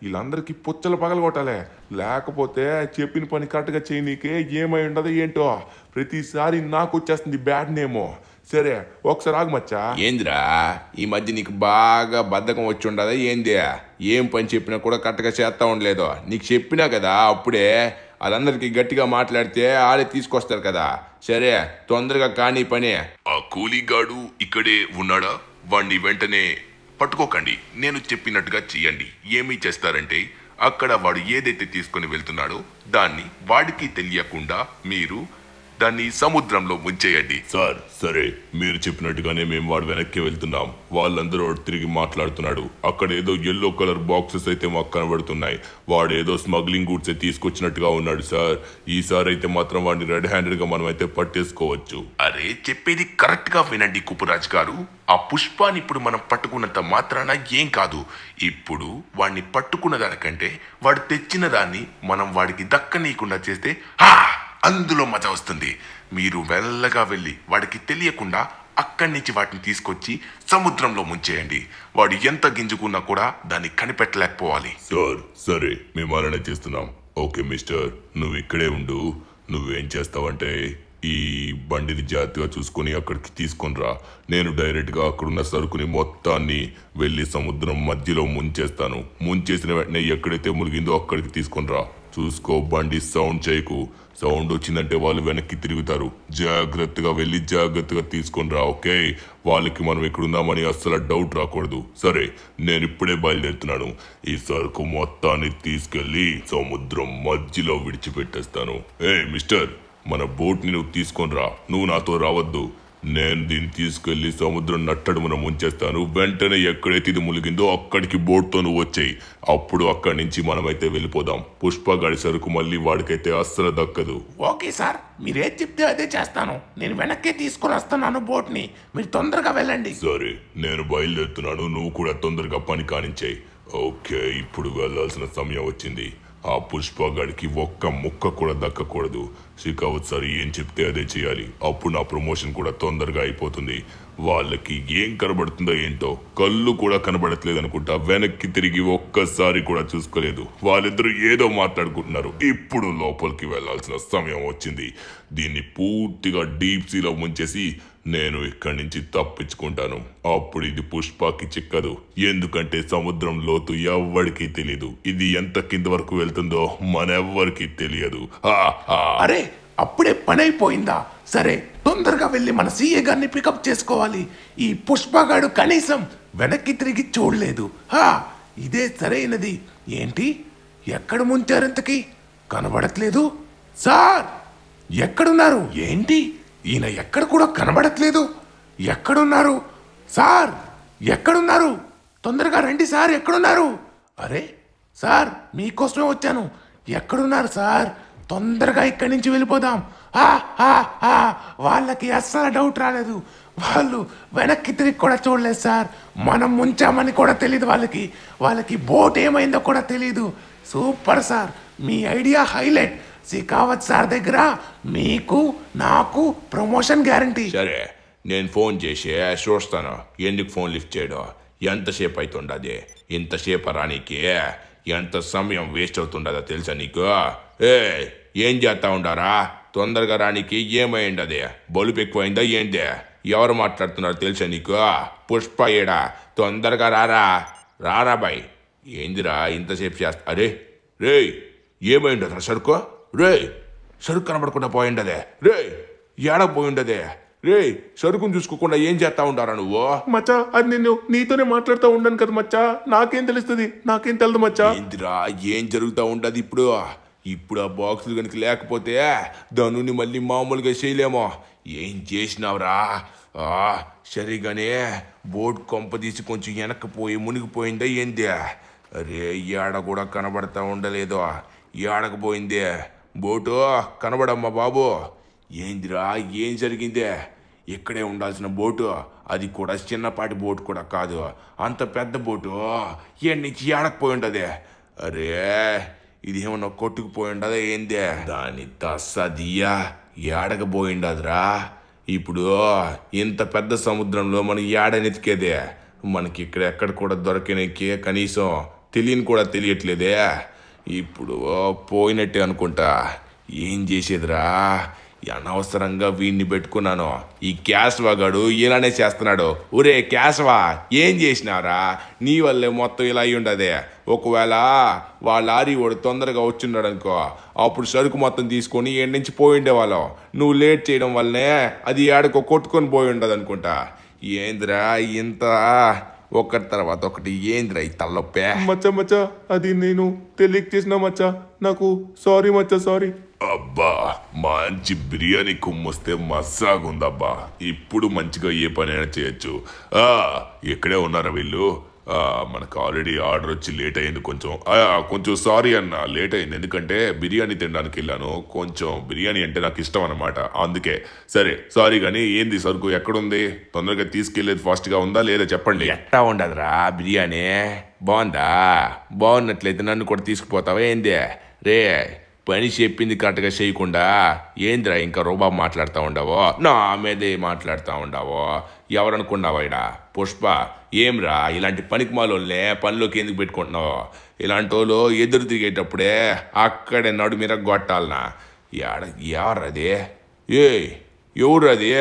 వీళ్ళందరికీ పుచ్చలు పగల కొట్టాలి, లేకపోతే చెప్పిన పని కరెక్ట్గా చేయనీకే ఏమై ఉండదో ఏంటో. ప్రతిసారి నాకు వచ్చేస్తుంది బ్యాడ్ నేమో. సరే ఒకసారి ఆగమచ్చా. ఏందిరా ఈ మధ్య నీకు బాగా బద్ధకం వచ్చి ఉండదా ఏంది? ఏం పని చెప్పినా కూడా కరెక్ట్గా చేస్తా ఉండలేదు. నీకు చెప్పినా కదా అప్పుడే, వాళ్ళందరికీ గట్టిగా మాట్లాడితే ఆడే తీసుకొస్తారు కదా. సరే తొందరగా కానీ పని. ఆ కూలీగాడు ఇక్కడే ఉన్నాడా? వాణ్ణి వెంటనే పట్టుకోకండి, నేను చెప్పినట్టుగా చెయ్యండి. ఏమీ చేస్తారంటే అక్కడ వాడు ఏదైతే తీసుకొని వెళ్తున్నాడో దాన్ని వాడికి తెలియకుండా మీరు దాన్ని సముద్రంలో ముంచేయండి. సార్ సరే, మీరు చెప్పినట్టుగానే మేము వాడు వెనక్కి వెళ్తున్నాం. వాళ్ళందరూ తిరిగి మాట్లాడుతున్నాడు. అక్కడ ఏదో ఎల్లో కలర్ బాక్సెస్ అయితే మాకు కనబడుతున్నాయి. వాడు ఏదో స్మగ్లింగ్ గూడ్స్ తీసుకొచ్చినట్టుగా ఉన్నాడు సార్. ఈసారి అయితే మాత్రం వాడిని రెడ్ హ్యాండెడ్ గా మనం అయితే పట్టేసుకోవచ్చు. అరే చెప్పేది కరెక్ట్ గా వినండి కుపురాజ్ గారు. ఆ పుష్పాన్ని ఇప్పుడు మనం పట్టుకున్నంత మాత్రాన ఏం కాదు. ఇప్పుడు వాడిని పట్టుకున్న దానికంటే వాడు తెచ్చిన దాన్ని మనం వాడికి దక్కనీయకుండా చేస్తే అందులో మజా వస్తుంది. మీరు మెల్లగా వెళ్ళి వాడికి తెలియకుండా అక్కడి నుంచి వాటిని తీసుకొచ్చి సముద్రంలో ముంచేయండి. వాడు ఎంత గింజుకున్నా కూడా దాన్ని కనిపెట్టలేకపోవాలి. సార్ సరే, మేము అలానే చేస్తున్నాం. ఓకే మిస్టర్, నువ్వు ఇక్కడే ఉండు. నువ్వేం చేస్తావంటే ఈ బండిని జాగ్రత్తగా చూసుకొని అక్కడికి తీసుకొని రా. నేను డైరెక్ట్గా అక్కడున్న సరుకుని మొత్తాన్ని వెళ్ళి సముద్రం మధ్యలో ముంచేస్తాను. ముంచేసిన వెంటనే ఎక్కడైతే మునిగిందో అక్కడికి తీసుకొని రా. చూసుకో, బండి సౌండ్ చేయకు. సౌండ్ వచ్చిందంటే వాళ్ళు వెనక్కి తిరుగుతారు. జాగ్రత్తగా వెళ్ళి జాగ్రత్తగా తీసుకొని రా. ఓకే, వాళ్ళకి మనం ఎక్కడున్నామని అస్సలు డౌట్ రాకూడదు. సరే, నేను ఇప్పుడే బయలుదేరుతున్నాను. ఈ సరుకు మొత్తాన్ని తీసుకెళ్లి సముద్రం మధ్యలో విడిచిపెట్టేస్తాను. మిస్టర్, మన బోట్ని నువ్వు తీసుకొని రా. నువ్వు నాతో రావద్దు. నేను దీన్ని తీసుకెళ్లి సముద్రం నట్టడుమున ముంచేస్తాను. వెంటనే ఎక్కడైతే ఇది ములిగిందో అక్కడికి బోట్తో నువ్వు వచ్చేయి. అప్పుడు అక్కడి నుంచి మనమైతే వెళ్ళిపోదాం. పుష్పగాడి సరుకు మళ్ళీ వాడికైతే అస్సలు దక్కదు. ఓకే సార్, మీరేం చెప్తే అదే చేస్తాను. నేను వెనక్కి తీసుకుని వస్తున్నాను బోట్ని. మీరు తొందరగా వెళ్ళండి. సరే, నేను బయలుదేరుతున్నాను. నువ్వు కూడా తొందరగా పని కానించేయి. ఓకే, ఇప్పుడు వెళ్ళాల్సిన సమయం వచ్చింది. ఆ పుష్పగాడికి ఒక్క ముక్క కూడా దక్కకూడదు. షెకావత్ సార్ ఏం చెప్తే అదే చేయాలి. అప్పుడు నా ప్రమోషన్ కూడా తొందరగా అయిపోతుంది. వాళ్ళకి ఏం కనబడుతుందో ఏంటో, కళ్ళు కూడా కనబడట్లేదు అనుకుంటా. వెనక్కి తిరిగి ఒక్కసారి కూడా చూసుకోలేదు. వాళ్ళిద్దరూ ఏదో మాట్లాడుకుంటున్నారు. ఇప్పుడు లోపలికి వెళ్లాల్సిన సమయం వచ్చింది. దీన్ని పూర్తిగా డీప్ సీలో ముంచేసి నేను ఇక్కడి నుంచి తప్పించుకుంటాను. అప్పుడు ఇది పుష్పకి చిక్కదు. ఎందుకంటే సముద్రం లోతు ఎవ్వడికి తెలియదు. ఇది ఎంత కింద వరకు వెళ్తుందో మనెవ్వరికి తెలియదు. అరే, అప్పుడే పని అయిపోయిందా? సరే, తొందరగా వెళ్ళి మన సీఏ గారిని పికప్ చేసుకోవాలి. ఈ పుష్పగాడు కనీసం వెనక్కి తిరిగి చూడలేదు. ఇదే సరైనది. ఏంటి, ఎక్కడ ముంచారంతకి కనబడట్లేదు? సార్ ఎక్కడున్నారు? ఏంటి, ఈయన ఎక్కడ కూడా కనబడట్లేదు. ఎక్కడున్నారు సార్? ఎక్కడున్నారు? తొందరగా రండి సార్, ఎక్కడున్నారు? అరే సార్, మీకోసమే వచ్చాను. ఎక్కడున్నారు సార్? తొందరగా ఇక్కడి నుంచి వెళ్ళిపోదాం. వాళ్ళకి అస్సలు డౌట్ రాలేదు. వాళ్ళు వెనక్కి తిరిగి కూడా చూడలేదు సార్. మనం ముంచామని కూడా తెలియదు వాళ్ళకి. వాళ్ళకి బోట్ ఏమైందో కూడా తెలియదు. సూపర్ సార్, మీ ఐడియా హైలైట్. షెకావత్ సార్ దగ్గర మీకు నాకు ప్రమోషన్ గ్యారంటీ. సరే, నేను ఫోన్ చేసి చూస్తాను. ఎందుకు ఫోన్ లిఫ్ట్ చేయడం? ఎంతసేపు అవుతుండది? ఇంతసేపు రానికి ఎంత సమయం వేస్ట్ అవుతుండదో తెలుసా నీకు? ఏం చేస్తా ఉండారా? తొందరగా రానికి ఏమైండది? బలుపు ఎక్కువైందా ఏంటి? ఎవరు మాట్లాడుతున్నారు తెలుసా నీకు? పుష్ప ఏడా, తొందరగా రారా. రారా బాయ్. ఏందిరా ఇంతసేపు చేస్తా? అరే రే, ఏమైండదా సరుకు? రే, సరుకు కనబడకుండా పోయిండదే. రే, ఏడకు పోయిండదే. రే, సరుకుని చూసుకోకుండా ఏం చేస్తా ఉంటారా నువ్వు? మచ్చా, అది నేను నీతోనే మాట్లాడుతూ ఉన్నాను కదా మచ్చా. నాకేం తెలుస్తుంది? నాకేం తెలదు మచ్చా. ఏందిరా, ఏం జరుగుతూ ఉండదు ఇప్పుడు? ఇప్పుడు ఆ బాక్సులు కనుక లేకపోతే ధనుని మళ్ళీ మామూలుగా చేయలేమో. ఏం చేసినావురా? సరిగానే బోట్ కొంప తీసి కొంచెం వెనక్కిపోయి మునిగిపోయిందా ఏంది? అరే ఏడ కూడా కనబడతా ఉండలేదో. ఏడకు పోయిందే బోటు? కనబడమ్మా బాబు. ఏందిరా, ఏం జరిగిందే? ఇక్కడే ఉండాల్సిన బోటు, అది కూడా చిన్నపాటి బోటు కూడా కాదు, అంత పెద్ద బోటు ఏడు నుంచి ఏడకపోయి ఉండదే. అరే ఇదేమన్నా కొట్టుకుపోయి ఉండదా ఏందే? దాని తస్సదియా ఏడకపోయిండదురా. ఇప్పుడు ఇంత పెద్ద సముద్రంలో మనం ఏడనెతికేదే? మనకి ఇక్కడ ఎక్కడ కూడా దొరకనికే కనీసం తెలియని కూడా తెలియట్లేదే. ఇప్పుడు పోయినట్టే అనుకుంటా. ఏం చేసేదిరా? అనవసరంగా వీడిని పెట్టుకున్నాను. ఈ క్యాష్వా గాడు ఇలానే చేస్తున్నాడు. ఒరే క్యాష్వా, ఏం చేసినారా? నీ వల్లే మొత్తం ఇలా అయి ఉండదే. ఒకవేళ వాళ్ళ లారీ వాడు తొందరగా వచ్చిన్నాడు అనుకో, అప్పుడు సరుకు మొత్తం తీసుకొని ఏడు నుంచి పోయి ఉండేవాళ్ళం. నువ్వు లేట్ చేయడం వల్లనే అది ఏడకో కొట్టుకొని పోయి ఉండదు అనుకుంటా. ఏందిరా ఇంత ఒకటి తర్వాత ఒకటి? ఏందిరా ఈ తల్లొప్పే? మచ్చా మచ్చా, అది నేను తెలియక చేసిన మచ్చా, నాకు సారీ మచ్చా, సారీ. అబ్బా, మంచి బిర్యానీ కుమ్మొస్తే మస్సాగుందబ్బా. ఇప్పుడు మంచిగా ఏ పనైనా చేయొచ్చు. ఎక్కడే ఉన్నారా వీళ్ళు? మనకు ఆల్రెడీ ఆర్డర్ వచ్చి లేట్ అయింది. కొంచెం సారీ అన్న, లేట్ అయింది. ఎందుకంటే బిర్యానీ తినడానికి వెళ్ళాను. కొంచెం బిర్యానీ అంటే నాకు ఇష్టం అనమాట, అందుకే. సరే సారీ కానీ ఏంది సరుకు ఎక్కడుంది? తొందరగా తీసుకెళ్లేది ఫాస్ట్గా ఉందా లేదా చెప్పండి. ఎట్టా ఉండదురా బిర్యానీ? బాగుందా? బాగున్నట్లయితే నన్ను కూడా తీసుకుపోతావా ఏంది? రే పని చెప్పింది కరెక్ట్గా చేయకుండా ఏందిరా ఇంకా రూబాబు మాట్లాడుతూ ఉండవో? నా మీదే మాట్లాడుతూ ఉండవో? ఎవరనుకున్నావా ఇడా? పుష్ప ఏమ్రా ఇలాంటి పనికి మాలోనే పనిలోకి ఎందుకు పెట్టుకుంటున్నావు? ఇలాంటి వాళ్ళు ఎదురు తిరిగేటప్పుడే అక్కడే నడు మీద కొట్టాలనా? ఎవరది? ఎవరది?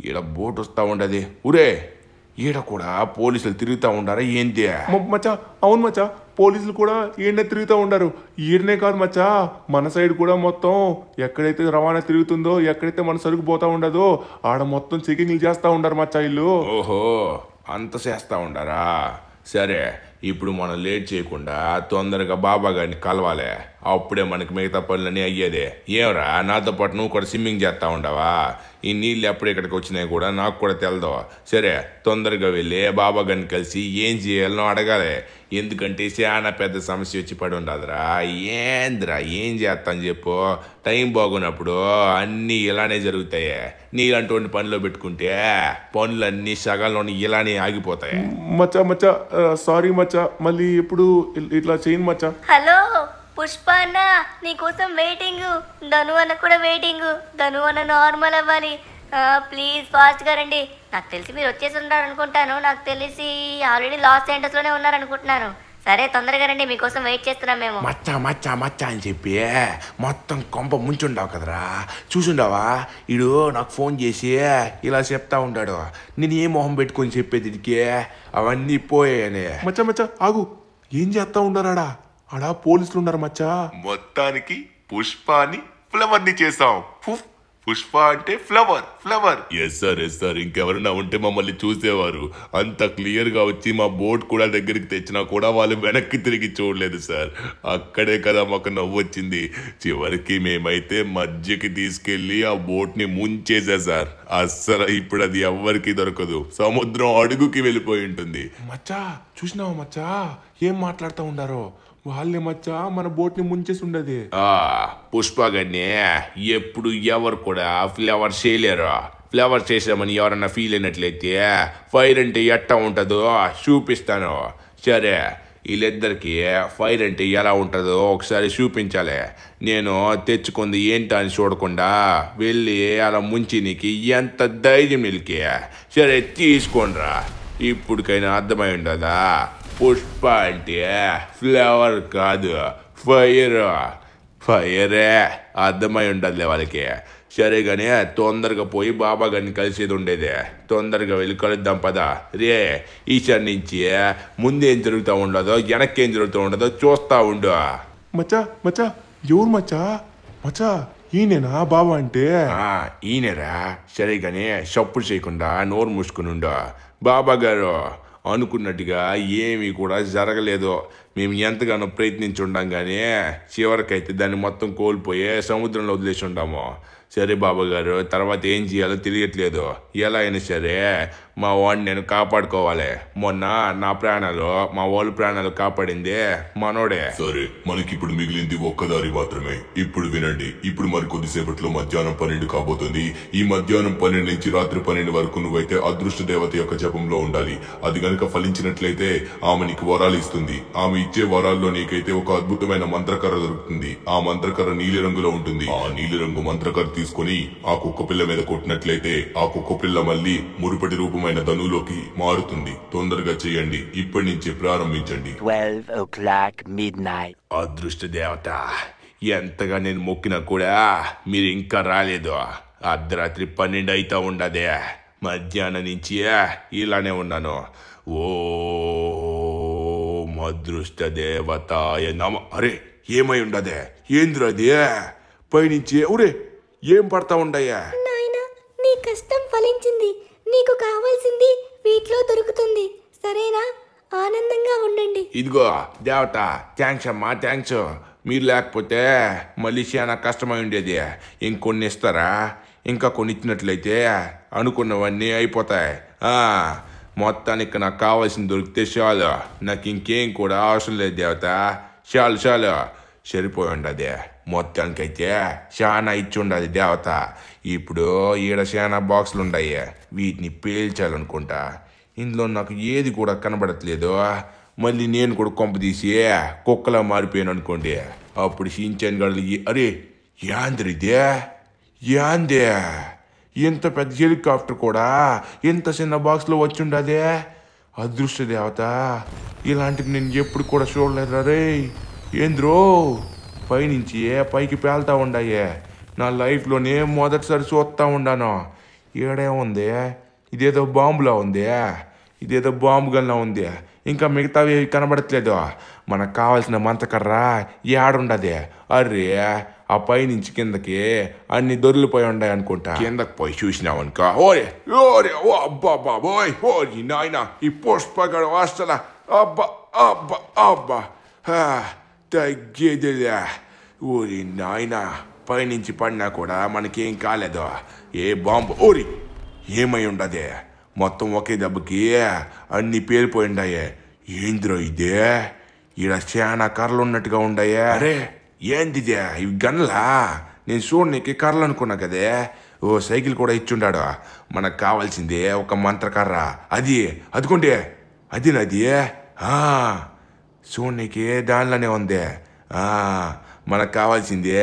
ఈడ బోట్ వస్తూ ఉండదు. ఊరే ఈడ కూడా పోలీసులు తిరుగుతూ ఉండారా ఏంటి? మచ్చా అవును మచ్చా, పోలీసులు కూడా ఈడనే తిరుగుతూ ఉండారు. ఈడనే కాదు మచ్చా, మన సైడ్ కూడా మొత్తం ఎక్కడైతే రవాణా తిరుగుతుందో, ఎక్కడైతే మన సరుకు పోతా ఉండదో ఆడ మొత్తం చెకింగ్లు చేస్తూ ఉండారు మచ్చా ఇల్లు. ఓహో, అంత చేస్తూ ఉండారా? సరే ఇప్పుడు మనం లేట్ చేయకుండా తొందరగా బాబా గారిని కలవాలి. అప్పుడే మనకి మిగతా పనులన్నీ అయ్యేదే. ఏమరా నాతో పాటు నువ్వు కూడా స్విమ్మింగ్ చేస్తూ ఉండవా? ఈ నీళ్ళు ఎప్పుడు ఇక్కడికి వచ్చినాయి కూడా నాకు కూడా తెలదు. సరే తొందరగా వెళ్ళి బాబా గారిని కలిసి ఏం చేయాలనో అడగాలి. ఎందుకంటే చాలా పెద్ద సమస్య వచ్చి పడి ఉండదురా. ఏంద్రా ఏం చేస్తాను చెప్పు? టైం బాగున్నప్పుడు అన్నీ ఇలానే జరుగుతాయి. నీలాంటి పనిలో పెట్టుకుంటే పనులన్నీ సగాల్లోని ఇలానే ఆగిపోతాయి. మచ్చా మచ్చా సారీ మచ్చా, మళ్ళీ ఎప్పుడు ఇట్లా చేయను మచ్చా. హలో పుష్ప అన్న, నీకోసం వెయిటింగ్. ధను అన్న కూడా వెయిటింగ్. ధను అన్న నార్మల్ అవ్వాలి. ప్లీజ్ ఫాస్ట్గా రండి. నాకు తెలిసి మీరు వచ్చేసి ఉన్నారు అనుకుంటాను. నాకు తెలిసి ఆల్రెడీ లాస్ ఏంజల్స్లోనే ఉన్నారనుకుంటున్నాను. సరే తొందరగా రండి, మీకోసం వెయిట్ చేస్తున్నాం మేము. మచ్చా మచ్చా మచ్చా అని చెప్పి మొత్తం కొంప ముంచుండావు కదరా. చూసుండావా? ఈడు నాకు ఫోన్ చేసి ఇలా చెప్తా ఉంటాడు. నేను ఏ మొహం పెట్టుకొని చెప్పేది ఇదికే? అవన్నీ పోయాయని. మచ్చా మచ్చా ఆగు, ఏం చేస్తా ఉండారాడా? ఆడా పోలీసులు ఉన్నారు మచ్చా. మొత్తానికి పుష్పాని ఫ్లవర్ ని చేసాం. పుష్ప అంటే ఫ్లవర్. ఎస్ సార్, ఇంకెవరన్నా ఉంటే మమ్మల్ని చూసేవారు. అంత క్లియర్ గా వచ్చి మా బోట్ కూడా దగ్గరికి తెచ్చినా కూడా వాళ్ళు వెనక్కి తిరిగి చూడలేదు సార్. అక్కడే కదా మాకు నవ్వు వచ్చింది. చివరికి మేమైతే మధ్యకి తీసుకెళ్లి ఆ బోట్ ని ముంచేసా సార్. అస్సలు ఇప్పుడు అది ఎవ్వరికి దొరకదు. సముద్రం అడుగుకి వెళ్ళిపోయి ఉంటుంది. మచ్చా చూసినావా మచ్చా ఏం మాట్లాడుతూ ఉండారో? వాళ్ళే మచ్చా మన బోట్ ని ముంచేసి ఉండదు. పుష్ప గారిని ఎప్పుడు ఎవరు కూడా ఫ్లేవర్ చేయలేరు. ఫ్లేవర్ చేసామని ఎవరన్నా ఫీల్ అయినట్లయితే ఫైర్ అంటే ఎట్టా ఉంటుందో చూపిస్తాను. సరే వీళ్ళిద్దరికి ఫైర్ అంటే ఎలా ఉంటుందో ఒకసారి చూపించాలి. నేను తెచ్చుకుంది ఏంటో అని చూడకుండా వెళ్ళి అలా ముంచి నీకు ఎంత ధైర్యం నిలికి? సరే తీసుకోండిరా. ఇప్పటికైనా అర్థమై ఉండదా? పుష్ప అంటే ఫ్లేవర్ కాదు, ఫైరే. అర్థమై ఉండదులే వాళ్ళకి. సరే కానీ తొందరగా పోయి బాబా గారిని కలిసేది ఉండేది. తొందరగా వెళ్ళి కలుద్దాం పదా. రే ఈసారి నుంచి ముందేం జరుగుతూ ఉండదో వెనక్కి ఏం జరుగుతూ ఉండదో చూస్తా ఉండు. మచ్చా మచ్చా ఎవరు మచ్చా? మచ్చా ఈయనేనా బాబా అంటే? ఈయనరా. సరే కానీ చప్పుడు చేయకుండా నోరు మూసుకుని ఉండు. బాబా గారు అనుకున్నట్టుగా ఏమీ కూడా జరగలేదు. మేము ఎంతగానో ప్రయత్నించుంటాం కానీ చివరికైతే దాన్ని మొత్తం కోల్పోయి సముద్రంలో వదిలేసి ఉంటాము. సరే బాబా గారు, తర్వాత ఏం చేయాలో తెలియట్లేదు. ఎలా అయినా సరే మా వాడిని నేను కాపాడుకోవాలి. మొన్న నా ప్రాణాలు, మా వాళ్ళ ప్రాణాలు కాపాడింది మనోడే. సరే, మనకిప్పుడు మిగిలింది ఒక్కదారి మాత్రమే. ఇప్పుడు వినండి. ఇప్పుడు మరి కొద్దిసేపట్లో మధ్యాహ్నం 12 కాబోతుంది. ఈ మధ్యాహ్నం 12 నుంచి రాత్రి 12 వరకు నువ్వైతే అదృష్ట దేవత యొక్క జపంలో ఉండాలి. అది గనుక ఫలించినట్లయితే ఆమె నీకు వరాలు ఇస్తుంది. ఆమె ఇచ్చే వరాల్లో నీకైతే ఒక అద్భుతమైన మంత్రకర్ర దొరుకుతుంది. ఆ మంత్రకర్ర నీలి రంగులో ఉంటుంది. ఆ నీలి రంగు మంత్రకర్ర తీసుకుని ఆ కుక్క పిల్ల మీద కొట్టినట్లయితే ఆ కుక్క పిల్ల మళ్ళీ మురుపటి రూపమైన ధనులోకి మారుతుంది. తొందరగా చేయండి. ఇప్పటి నుంచి ప్రారంభించండి. 12 o'clock midnight. అదృష్ట దేవత, ఎంతగా నేను మొక్కినా కూడా మీరు ఇంకా రాలేదు. అర్ధరాత్రి 12 అయితా ఉండదే. మధ్యాహ్నం నుంచి ఇలానే ఉన్నాను. ఓ అదృష్ట దేవతాయ నమ. అరే, ఏమై ఉండదే? ఏంద్రది పైనుంచి? ఒరే, ఏం పడతా ఉండయా? నాయనా, నీ కష్టం ఫలించింది. నీకు కావాల్సింది వీటిలో దొరుకుతుంది. సరేనా? ఆనందంగా ఉండండి. ఇదిగో దేవత, థ్యాంక్స్ అమ్మా, థ్యాంక్స్. మీరు లేకపోతే మళ్ళీ చాలా కష్టమై ఉండేది. ఇంకొన్ని ఇస్తారా? ఇంకా కొన్ని ఇచ్చినట్లయితే అనుకున్నవన్నీ అయిపోతాయి. మొత్తానికి నాకు కావాల్సింది దొరికితే చాలు. నాకు ఇంకేం కూడా అవసరం లేదు దేవత. చాలు చాలు, సరిపోయి ఉండదు. మొత్తానికైతే చాలా ఇచ్చి ఉండదు దేవత. ఇప్పుడు ఈడ చాలా బాక్సులు ఉన్నాయి. వీటిని పేల్చాలనుకుంటా. ఇందులో నాకు ఏది కూడా కనబడట్లేదు. మళ్ళీ నేను కూడా కొంప తీసి కుక్కలా మారిపోయాను అనుకోండి. అప్పుడు షించాన్ గడలు అరే యాంద్రిదే, యాందే, ఇంత పెద్ద హెలికాప్టర్ కూడా ఇంత చిన్న బాక్స్లో వచ్చి ఉండదే. అదృష్ట దేవత, ఇలాంటివి నేను ఎప్పుడు కూడా చూడలేదు. రే ఏంద్రో, పైనుంచి పైకి పేలుతా ఉండాయే. నా లైఫ్లోనే మొదటిసారి చూస్తూ ఉండాను. ఏడే ఉంది, ఇదేదో బాంబులా ఉంది, ఇదేదో బాంబు గల్లా ఉంది. ఇంకా మిగతావి కనబడట్లేదు. మనకు కావాల్సిన మంతకర్ర ఏడుండదే. అర్రే, ఆ పైనుంచి కిందకి అన్ని దొరికిపోయి ఉన్నాయి అనుకుంటా. కిందకి పోయి చూసినావనుకో, ఓరే ఓరే, ఓ అబ్బా బాబోయ్, ఓరి నాయన, ఈ పుష్పగడ వస్తలా. అబ్బా అబ్బా అబ్బా, తగ్గేదిలే. ఊరి నాయన, పైనుంచి పడినా కూడా మనకేం కాలేదు. ఏ బాంబు ఊరి ఏమై ఉండదే. మొత్తం ఒకే దెబ్బకి అన్ని పేలిపోయి ఉండాయే. ఏంద్రో ఇదే? ఈడ చాలా కర్రలు ఉన్నట్టుగా ఉండాయే. అరే ఏందిదే? ఇవి గన్లా? నేను చూడనీకి కర్రలు అనుకున్నా కదే. ఓ సైకిల్ కూడా ఇచ్చుండాడు. మనకు కావాల్సిందే ఒక మంత్రకర్ర. అది అదిగోండి, అది నది. చూడనీకి దానిలోనే ఉంది. మనకు కావాల్సిందే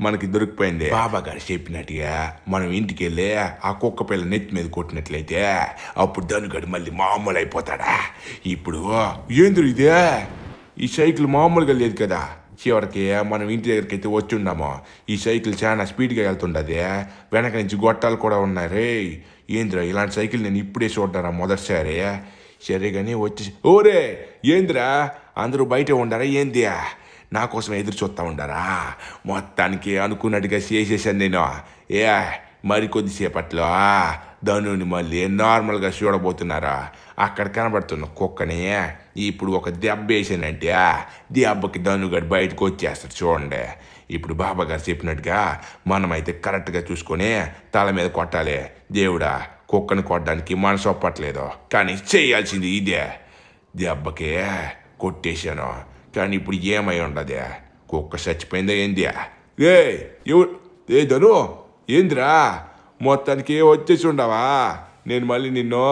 మనకి దొరికిపోయింది. బాబా గారు చెప్పినట్టుగా మనం ఇంటికి వెళ్ళి ఆ కుక్క పిల్ల నెత్తి మీద కొట్టినట్లయితే అప్పుడు ధనుగడు మళ్ళీ మామూలు అయిపోతాడా. ఇప్పుడు ఏంద్రు ఇదే? ఈ సైకిల్ మామూలుగా లేదు కదా. చివరికి మనం ఇంటి దగ్గరికి అయితే వచ్చి ఉన్నాము. ఈ సైకిల్ చాలా స్పీడ్గా వెళ్తుండది. వెనక నుంచి గొట్టాలు కూడా ఉన్నాయి. రే ఏంద్రా, ఇలాంటి సైకిల్ నేను ఇప్పుడే చూడ్డారా మొదటిసారి. సరే కానీ వచ్చి, ఓరే ఏంద్రా, అందరూ బయట ఉండారా ఏంది? నా కోసం ఎదురు చూస్తూ ఉండారా? మొత్తానికి అనుకున్నట్టుగా చేసేసాను నేను. మరి కొద్దిసేపట్లో ధనుని మళ్ళీ నార్మల్గా చూడబోతున్నారా. అక్కడ కనబడుతున్న కుక్కని ఇప్పుడు ఒక దెబ్బ వేసానంటే దెబ్బకి ధనుగడు బయటకు వచ్చేస్తాడు. చూడండి, ఇప్పుడు బాబా గారు చెప్పినట్టుగా మనమైతే కరెక్ట్గా చూసుకొని తల మీద కొట్టాలి. దేవుడా, కుక్కని కొట్టడానికి మనసు ఒప్పట్లేదు, కానీ చేయాల్సింది ఇదే. దెబ్బకి కొట్టేశాను, కానీ ఇప్పుడు ఏమై ఉండదే? కుక్క చచ్చిపోయిందా ఏంది? ఏ ధను, ఏందిరా మొత్తానికి వచ్చేసి ఉండవా? నేను మళ్ళీ నిన్ను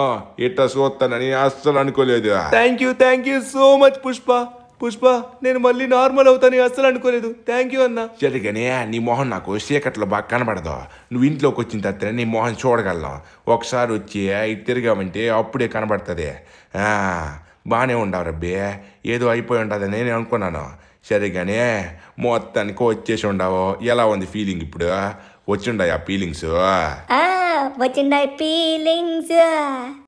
ఇట్లా చూస్తానని అస్సలు అనుకోలేదు. Thank you so much Pushpa, నేను మళ్ళీ నార్మల్ అవుతాను అస్సలు అనుకోలేదు. థ్యాంక్ యూ అన్న. సరిగానే నీ మొహం నాకు చీకట్లో బాగా కనబడదు. నువ్వు ఇంట్లోకి వచ్చిన తర్వాత నీ మొహం చూడగలను. ఒకసారి వచ్చి ఇటు తిరిగామంటే అప్పుడే కనబడుతుంది. బాగానే ఉండవు రబ్బీ, ఏదో అయిపోయి ఉండదని నేను అనుకున్నాను. సరిగానే మొత్తానికి వచ్చేసి ఉండవు. ఎలా ఉంది ఫీలింగ్ ఇప్పుడు? వచ్చిండాయి ఆ ఫీలింగ్స్? వచ్చిండాయి ఫీలింగ్స్.